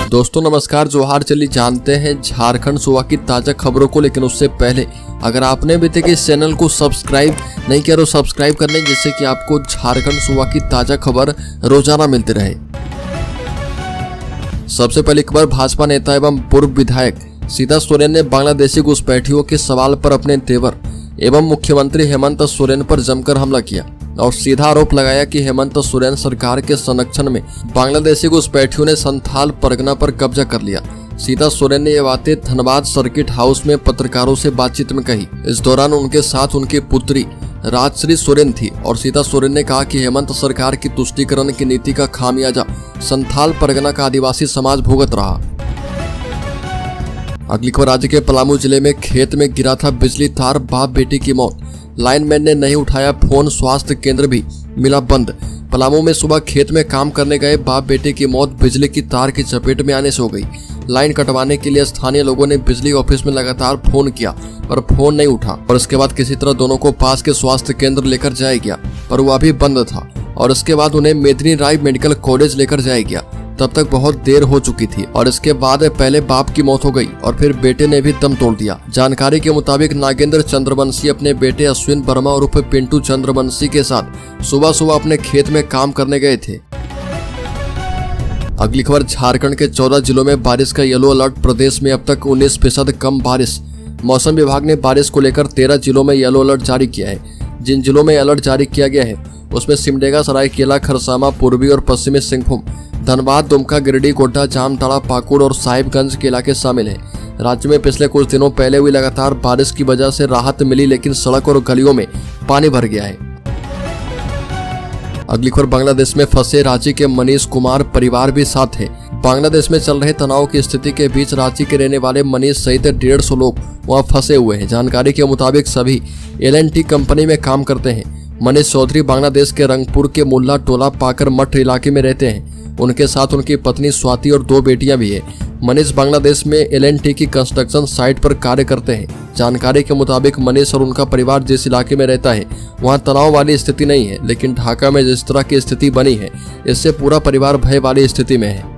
दोस्तों नमस्कार, जोहार। चलिए जानते हैं झारखंड सूबा की ताजा खबरों को, लेकिन उससे पहले अगर आपने अभी तक इस चैनल को सब्सक्राइब नहीं किया तो सब्सक्राइब कर लें, जिससे कि आपको झारखंड सूबा की ताजा खबर रोजाना मिलती रहे। सबसे पहली खबर, भाजपा नेता एवं पूर्व विधायक सीता सोरेन ने बांग्लादेशी घुसपैठियों के सवाल पर अपने तेवर एवं मुख्यमंत्री हेमंत सोरेन पर जमकर हमला किया और सीधा आरोप लगाया कि हेमंत सोरेन सरकार के संरक्षण में बांग्लादेशी घुसपैठियों ने संथाल परगना पर कब्जा कर लिया। सीता सोरेन ने ये बातें धनबाद सर्किट हाउस में पत्रकारों से बातचीत में कही। इस दौरान उनके साथ उनकी पुत्री राजश्री सोरेन थी और सीता सोरेन ने कहा कि हेमंत सरकार की तुष्टीकरण की नीति का खामियाजा संथाल परगना का आदिवासी समाज भुगत रहा। अगली खबर, राज्य के पलामू जिले में खेत में गिरा था बिजली तार, बाप बेटी की मौत। लाइनमैन ने नहीं उठाया फोन, स्वास्थ्य केंद्र भी मिला बंद। पलामू में सुबह खेत में काम करने गए बाप बेटे की मौत बिजली की तार की चपेट में आने से हो गई। लाइन कटवाने के लिए स्थानीय लोगों ने बिजली ऑफिस में लगातार फोन किया पर फोन नहीं उठा और इसके बाद किसी तरह दोनों को पास के स्वास्थ्य केंद्र लेकर जाया गया पर वह भी बंद था और इसके बाद उन्हें मेदिनी राय मेडिकल कॉलेज लेकर जाया गया। तब तक बहुत देर हो चुकी थी और इसके बाद पहले बाप की मौत हो गई और फिर बेटे ने भी दम तोड़ दिया। जानकारी के मुताबिक नागेंद्र चंद्रवंशी अपने बेटे अश्विन वर्मा उर्फ पिंटू चंद्रवंशी के साथ सुबह सुबह अपने खेत में काम करने गए थे। अगली खबर, झारखंड के 14 जिलों में बारिश का येलो अलर्ट। प्रदेश में अब तक 19% कम बारिश। मौसम विभाग ने बारिश को लेकर 13 जिलों में येलो अलर्ट जारी किया है। जिन जिलों में अलर्ट जारी किया गया है उसमें सिमडेगा, सरायकेला, खरसावां, पूर्वी और पश्चिमी सिंहभूम, धनबाद, दुमका, गिरिडीह, गोड्डा, जामताड़ा, पाकुड़ और साहिबगंज के इलाके शामिल हैं। राज्य में पिछले कुछ दिनों पहले हुई लगातार बारिश की वजह से राहत मिली, लेकिन सड़क और गलियों में पानी भर गया है। अगली खबर, बांग्लादेश में फंसे रांची के मनीष कुमार परिवार भी साथ है। बांग्लादेश में चल रहे तनाव की स्थिति के बीच रांची के रहने वाले मनीष सहित 150 लोग वहां फंसे हुए हैं। जानकारी के मुताबिक सभी L&T कंपनी में काम करते हैं। मनीष चौधरी बांग्लादेश के रंगपुर के मुल्ला टोला पाकर मठ इलाके में रहते हैं। उनके साथ उनकी पत्नी स्वाति और 2 बेटियां भी हैं। मनीष बांग्लादेश में L&T की कंस्ट्रक्शन साइट पर कार्य करते हैं। जानकारी के मुताबिक मनीष और उनका परिवार जिस इलाके में रहता है वहां तनाव वाली स्थिति नहीं है, लेकिन ढाका में जिस तरह की स्थिति बनी है इससे पूरा परिवार भय वाली स्थिति में है।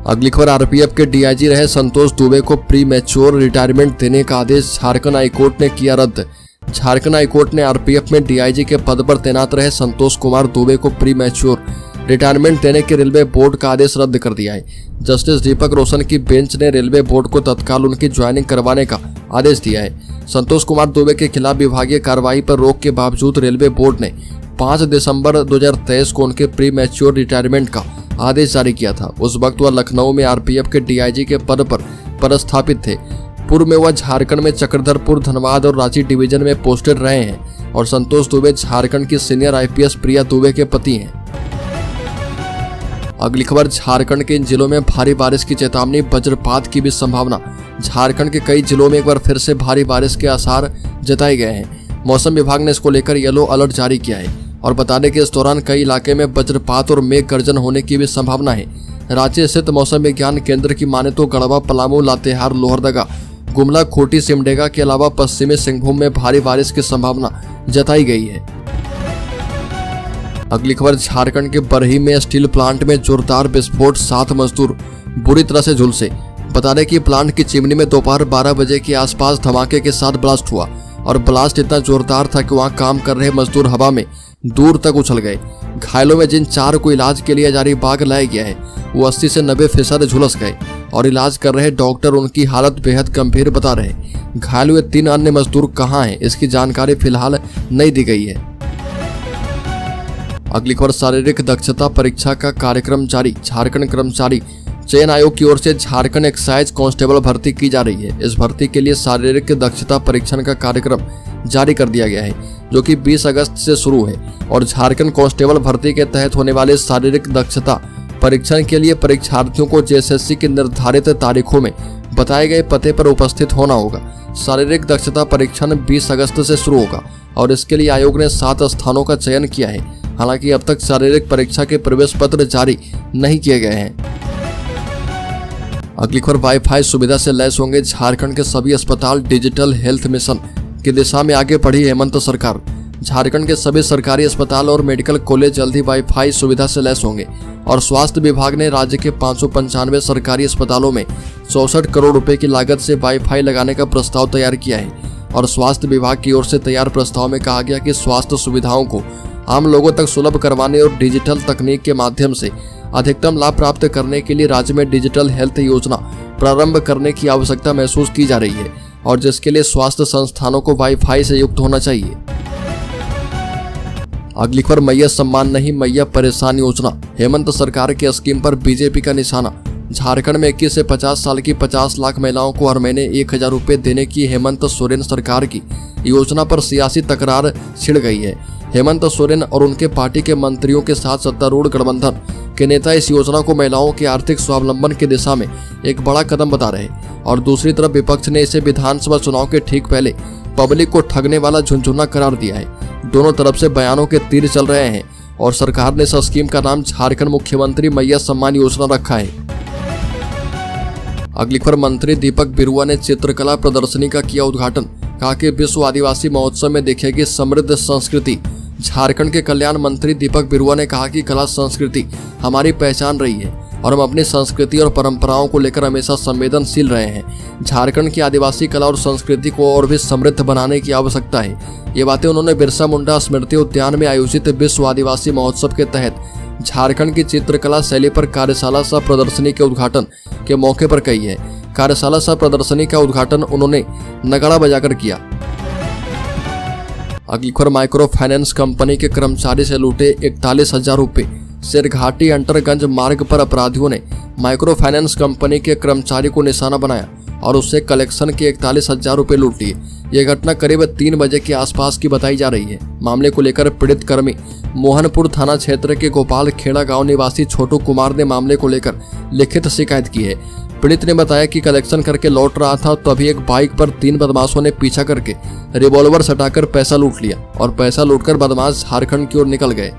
अगली खबर, RPF के DIG रहे संतोष दुबे को प्री मैच्योर रिटायरमेंट देने का आदेश झारखंड हाईकोर्ट ने किया रद्द। झारखंड हाईकोर्ट ने RPF में DIG के पद पर तैनात रहे संतोष कुमार दुबे को प्री मैच्योर रिटायरमेंट देने के रेलवे बोर्ड का आदेश रद्द कर दिया है। जस्टिस दीपक रोशन की बेंच ने रेलवे बोर्ड को तत्काल उनकी ज्वाइनिंग करवाने का आदेश दिया है। संतोष कुमार दुबे के खिलाफ विभागीय कार्रवाई पर रोक के बावजूद रेलवे बोर्ड ने 5 दिसंबर 2023 को उनके प्री मैच्योर रिटायरमेंट का आदेश जारी किया था। उस वक्त वह लखनऊ में RPF के DIG के पद पर पदस्थापित थे। पूर्व में वह झारखंड में चक्रधरपुर, धनबाद और रांची डिवीजन में पोस्टेड रहे हैं और संतोष दुबे झारखंड की सीनियर IPS प्रिया दुबे के पति हैं। अगली खबर, झारखंड के इन जिलों में भारी बारिश की चेतावनी, वज्रपात की भी संभावना। झारखंड के कई जिलों में एक बार फिर से भारी बारिश के आसार जताए गए हैं। मौसम विभाग ने इसको लेकर येलो अलर्ट जारी किया है और बता दें कि इस दौरान कई इलाके में वज्रपात और मेघ गर्जन होने की भी संभावना है। रांची स्थित मौसम विज्ञान केंद्र की माने तो गढ़वा, पलामू, लातेहार, लोहरदगा, गुमला, खूंटी, सिमडेगा के अलावा पश्चिमी सिंहभूम में भारी बारिश की संभावना जताई गई है। अगली खबर, झारखंड के बरही में स्टील प्लांट में जोरदार विस्फोट, 7 मजदूर बुरी तरह से झुलसे। बता दें कि प्लांट की चिमनी में दोपहर 12 बजे के आसपास धमाके के साथ ब्लास्ट हुआ और ब्लास्ट इतना जोरदार था कि वहां काम कर रहे मजदूर हवा में दूर तक उछल गए। घायलों में जिन 4 को इलाज के लिए हजारीबाग लाया गया है वो 80 से 90% झुलस गए और इलाज कर रहे डॉक्टर उनकी हालत बेहद गंभीर बता रहे। घायल हुए 3 अन्य मजदूर कहाँ हैं इसकी जानकारी फिलहाल नहीं दी गई है। अगली खबर, शारीरिक दक्षता परीक्षा का कार्यक्रम जारी। झारखंड कर्मचारी चयन आयोग की ओर से झारखंड एक्साइज कांस्टेबल भर्ती की जा रही है। इस भर्ती के लिए शारीरिक दक्षता परीक्षण का कार्यक्रम जारी कर दिया गया है जो कि 20 अगस्त से शुरू है और झारखंड कांस्टेबल भर्ती के तहत होने वाले शारीरिक दक्षता परीक्षण के लिए परीक्षार्थियों को JSSC की निर्धारित तारीखों में बताए गए पते पर उपस्थित होना होगा। शारीरिक दक्षता परीक्षण 20 अगस्त से शुरू होगा और इसके लिए आयोग ने 7 स्थानों का चयन किया है। हालांकि अब तक शारीरिक परीक्षा के प्रवेश पत्र जारी नहीं किए गए हैं। अगली खबर, वाईफाई सुविधा से लैस होंगे झारखंड के सभी अस्पताल। डिजिटल हेल्थ मिशन की दिशा में आगे बढ़ी हेमंत सरकार। झारखंड के सभी सरकारी अस्पताल और मेडिकल कॉलेज जल्द ही वाईफाई सुविधा से लैस होंगे और स्वास्थ्य विभाग ने राज्य के 595 सरकारी अस्पतालों में 64 करोड़ रुपए की लागत से वाईफाई लगाने का प्रस्ताव तैयार किया है। और स्वास्थ्य विभाग की ओर से तैयार प्रस्ताव में कहा गया कि स्वास्थ्य सुविधाओं को आम लोगों तक सुलभ करवाने और डिजिटल तकनीक के माध्यम से अधिकतम लाभ प्राप्त करने के लिए राज्य में डिजिटल हेल्थ योजना प्रारंभ करने की आवश्यकता महसूस की जा रही है और जिसके लिए स्वास्थ्य संस्थानों को वाईफाई से युक्त होना चाहिए। अगली खबर, मैया सम्मान नहीं मैया परेशान योजना। हेमंत सरकार की स्कीम पर बीजेपी का निशाना। झारखंड में 21 से 50 साल की 50 लाख महिलाओं को हर महीने 1000 रुपए देने की हेमंत सोरेन सरकार की योजना पर सियासी तकरार छिड़ गई है। हेमंत सोरेन और उनके पार्टी के मंत्रियों के साथ सत्तारूढ़ गठबंधन के नेता इस योजना को महिलाओं के आर्थिक स्वावलंबन की दिशा में एक बड़ा कदम बता रहे और दूसरी तरफ विपक्ष ने इसे विधानसभा चुनाव के ठीक पहले पब्लिक को ठगने वाला झुनझुना करार दिया है। दोनों तरफ से बयानों के तीर चल रहे हैं और सरकार ने इस स्कीम का नाम झारखंड मुख्यमंत्री मैया सम्मान योजना रखा है। अगली खबर, मंत्री दीपक बिरुआ ने चित्रकला प्रदर्शनी का किया उद्घाटन। कहा कि विश्व आदिवासी महोत्सव में देखेगी समृद्ध संस्कृति। झारखंड के कल्याण मंत्री दीपक बिरुआ ने कहा कि कला संस्कृति हमारी पहचान रही है और हम अपनी संस्कृति और परंपराओं को लेकर हमेशा संवेदनशील रहे हैं। झारखंड की आदिवासी कला और संस्कृति को और भी समृद्ध बनाने की आवश्यकता है। ये बातें उन्होंने बिरसा मुंडा स्मृति उद्यान में आयोजित विश्व आदिवासी महोत्सव के तहत झारखंड की चित्रकला शैली पर कार्यशाला सह प्रदर्शनी के उद्घाटन के मौके पर कही है। कार्यशाला सह प्रदर्शनी का उद्घाटन उन्होंने नगाड़ा बजाकर किया। अगली खबर, माइक्रो फाइनेंस कंपनी के कर्मचारी से लूटे 41,000 रुपए। सिरघाटी अंटरगंज मार्ग पर अपराधियों ने माइक्रो फाइनेंस कंपनी के कर्मचारी को निशाना बनाया और उससे कलेक्शन के 41,000 रुपए लूट लिए। यह घटना करीब 3 बजे के आसपास की बताई जा रही है। मामले को लेकर पीड़ित कर्मी मोहनपुर थाना क्षेत्र के गोपाल खेड़ा गांव निवासी छोटू कुमार ने मामले को लेकर लिखित शिकायत की है। पीड़ित ने बताया कि कलेक्शन करके लौट रहा था तभी एक बाइक पर 3 बदमाशों ने पीछा करके रिवॉल्वर सटाकर पैसा लूट लिया और पैसा लूटकर बदमाश झारखंड की ओर निकल गए।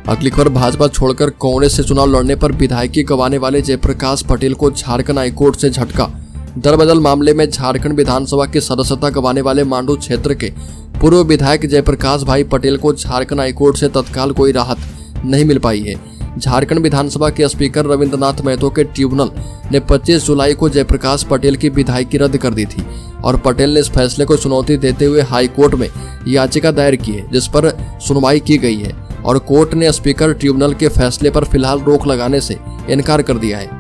अगली खबर, भाजपा छोड़कर कांग्रेस से चुनाव लड़ने पर विधायकी गंवाने वाले जयप्रकाश पटेल को झारखंड हाईकोर्ट से झटका। दरबदल मामले में झारखंड विधानसभा की सदस्यता गंवाने वाले मांडू क्षेत्र के पूर्व विधायक जयप्रकाश भाई पटेल को झारखंड हाईकोर्ट से तत्काल कोई राहत नहीं मिल पाई है। झारखंड विधानसभा के स्पीकर रविंद्रनाथ महतो के ट्रिब्यूनल ने 25 जुलाई को जयप्रकाश पटेल की विधायकी रद्द कर दी थी और पटेल ने इस फैसले को चुनौती देते हुए हाईकोर्ट में याचिका दायर की है जिस पर सुनवाई की गई है और कोर्ट ने स्पीकर ट्रिब्यूनल के फैसले पर फिलहाल रोक लगाने से इनकार कर दिया है।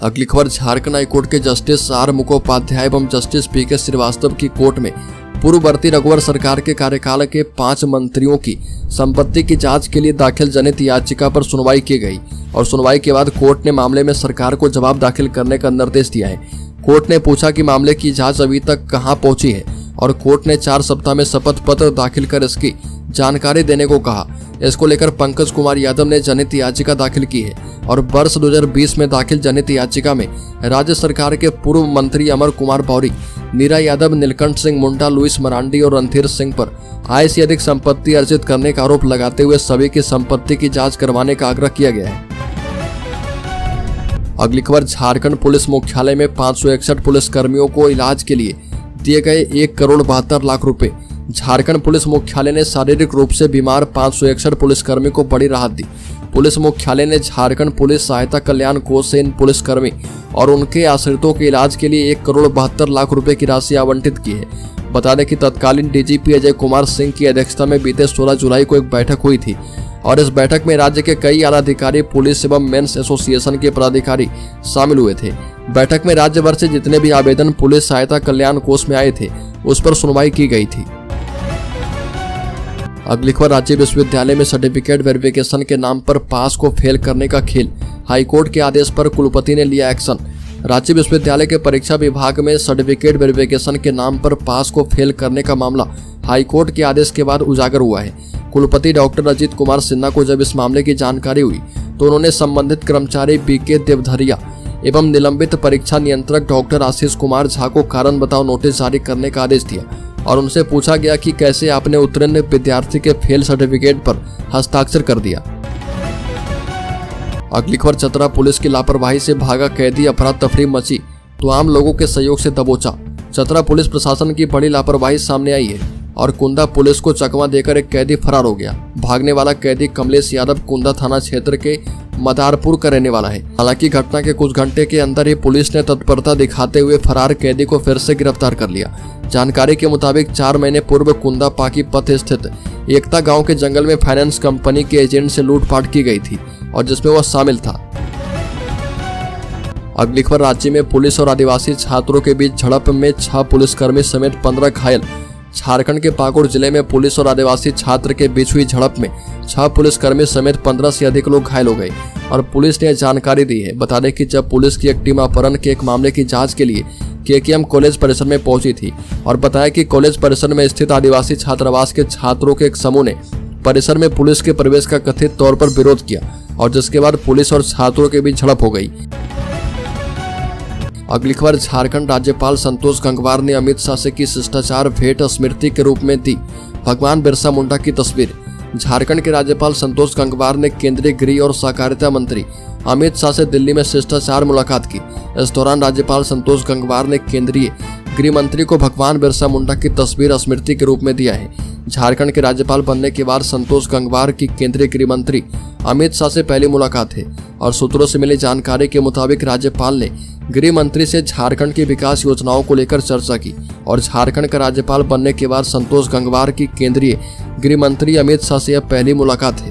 अगली खबर, झारखंड हाईकोर्ट के जस्टिस आर मुखोपाध्याय एवं जस्टिस पीके श्रीवास्तव की कोर्ट में पूर्ववर्ती रघुवर सरकार के कार्यकाल के 5 मंत्रियों की संपत्ति की जांच के लिए दाखिल जनहित याचिका पर सुनवाई की गई और सुनवाई के बाद कोर्ट ने मामले में सरकार को जवाब दाखिल करने का निर्देश दिया है। कोर्ट ने पूछा कि मामले की जांच अभी तक कहां पहुंची है और कोर्ट ने 4 सप्ताह में शपथ पत्र दाखिल कर इसकी जानकारी देने को कहा। इसको लेकर पंकज कुमार यादव ने जनहित याचिका दाखिल की है और वर्ष 2020 में दाखिल जनहित याचिका में राज्य सरकार के पूर्व मंत्री अमर कुमार बौरी, नीरा यादव, नीलकंठ सिंह मुंडा, लुइस मरांडी और रणधीर सिंह पर आय से अधिक संपत्ति अर्जित करने का आरोप लगाते हुए सभी की संपत्ति की जांच करवाने का आग्रह किया गया है। अगली खबर, झारखंड पुलिस मुख्यालय में 561 पुलिस कर्मियों को इलाज के लिए दिए गए 1,72 लाख रुपए। झारखंड पुलिस मुख्यालय ने शारीरिक रूप से बीमार 561 पुलिसकर्मी को बड़ी राहत दी। पुलिस मुख्यालय ने झारखंड पुलिस सहायता कल्याण कोष से इन पुलिसकर्मी और उनके आश्रितों के इलाज के लिए 1,72 लाख रुपए की राशि आवंटित की है। बता दें कि तत्कालीन डीजीपी अजय कुमार सिंह की अध्यक्षता में बीते 16 जुलाई को एक बैठक हुई थी और इस बैठक में राज्य के कई आला अधिकारी, पुलिस एवं मेंस एसोसिएशन के पदाधिकारी शामिल हुए थे। बैठक में राज्य भर से जितने भी आवेदन पुलिस सहायता कल्याण कोष में आए थे उस पर सुनवाई की गई थी। अगली खबर, राज्य विश्वविद्यालय में सर्टिफिकेट वेरिफिकेशन के नाम पर पास को फेल करने का खेल। हाईकोर्ट के आदेश पर कुलपति ने लिया एक्शन। राज्य विश्वविद्यालय के परीक्षा विभाग में सर्टिफिकेट वेरिफिकेशन के नाम पर पास को फेल करने का मामला हाईकोर्ट के आदेश के बाद उजागर हुआ है। कुलपति डॉक्टर अजीत कुमार सिन्हा को जब इस मामले की जानकारी हुई तो उन्होंने संबंधित कर्मचारी बीके देवधरिया एवं निलंबित परीक्षा नियंत्रक डॉक्टर आशीष कुमार झा को कारण बताओ नोटिस जारी करने का आदेश दिया और उनसे पूछा गया कि कैसे आपने उत्तीर्ण विद्यार्थी के फेल सर्टिफिकेट पर हस्ताक्षर कर दिया। अगली खबर, चतरा पुलिस की लापरवाही से भागा कैदी, अफरा तफरी मची तो आम लोगों के सहयोग से दबोचा। चतरा पुलिस प्रशासन की बड़ी लापरवाही सामने आई है और कुंदा पुलिस को चकमा देकर एक कैदी फरार हो गया। भागने वाला कैदी कमलेश यादव कुंदा थाना क्षेत्र के मदारपुर का रहने वाला है। हालांकि घटना के कुछ घंटे के अंदर ही पुलिस ने तत्परता दिखाते हुए फरार कैदी को फिर से गिरफ्तार कर लिया। जानकारी के मुताबिक 4 महीने पूर्व कुंदा पाकी पथ स्थित एकता गांव के जंगल में फाइनेंस कंपनी के एजेंट से लूटपाट की गई थी और जिसमें वह शामिल था। अगली खबर, राज्य में पुलिस और आदिवासी छात्रों के बीच झड़प में 6 पुलिसकर्मी समेत 15 घायल। झारखंड के पाकुड़ जिले में पुलिस और आदिवासी छात्र के बीच हुई झड़प में 6 पुलिसकर्मी समेत 15 से अधिक लोग घायल हो गए और पुलिस ने जानकारी दी है। बता दें कि जब पुलिस की एक टीम अपहरण के एक मामले की जांच के लिए केकेएम कॉलेज परिसर में पहुंची थी और बताया कि कॉलेज परिसर में स्थित आदिवासी छात्रावास के छात्रों के एक समूह ने परिसर में पुलिस के प्रवेश का कथित तौर पर विरोध किया और जिसके बाद पुलिस और छात्रों के बीच झड़प हो गई। अगली खबर, झारखंड राज्यपाल संतोष गंगवार ने अमित शाह से की शिष्टाचार भेंट स्मृति के रूप में दी भगवान बिरसा मुंडा की तस्वीर। झारखंड के राज्यपाल संतोष गंगवार ने केंद्रीय गृह और सहकारिता मंत्री अमित शाह से दिल्ली में शिष्टाचार मुलाकात की। इस दौरान राज्यपाल संतोष गंगवार ने केंद्रीय गृह मंत्री को भगवान बिरसा मुंडा की तस्वीर स्मृति के रूप में दिया है। झारखंड के राज्यपाल बनने के बाद संतोष गंगवार की केंद्रीय गृह मंत्री अमित शाह से पहली मुलाकात है और सूत्रों से मिली जानकारी के मुताबिक राज्यपाल ने गृह मंत्री से झारखंड की विकास योजनाओं को लेकर चर्चा की और झारखंड का राज्यपाल बनने के बाद संतोष गंगवार की केंद्रीय गृह मंत्री अमित शाह से यह पहली मुलाकात है।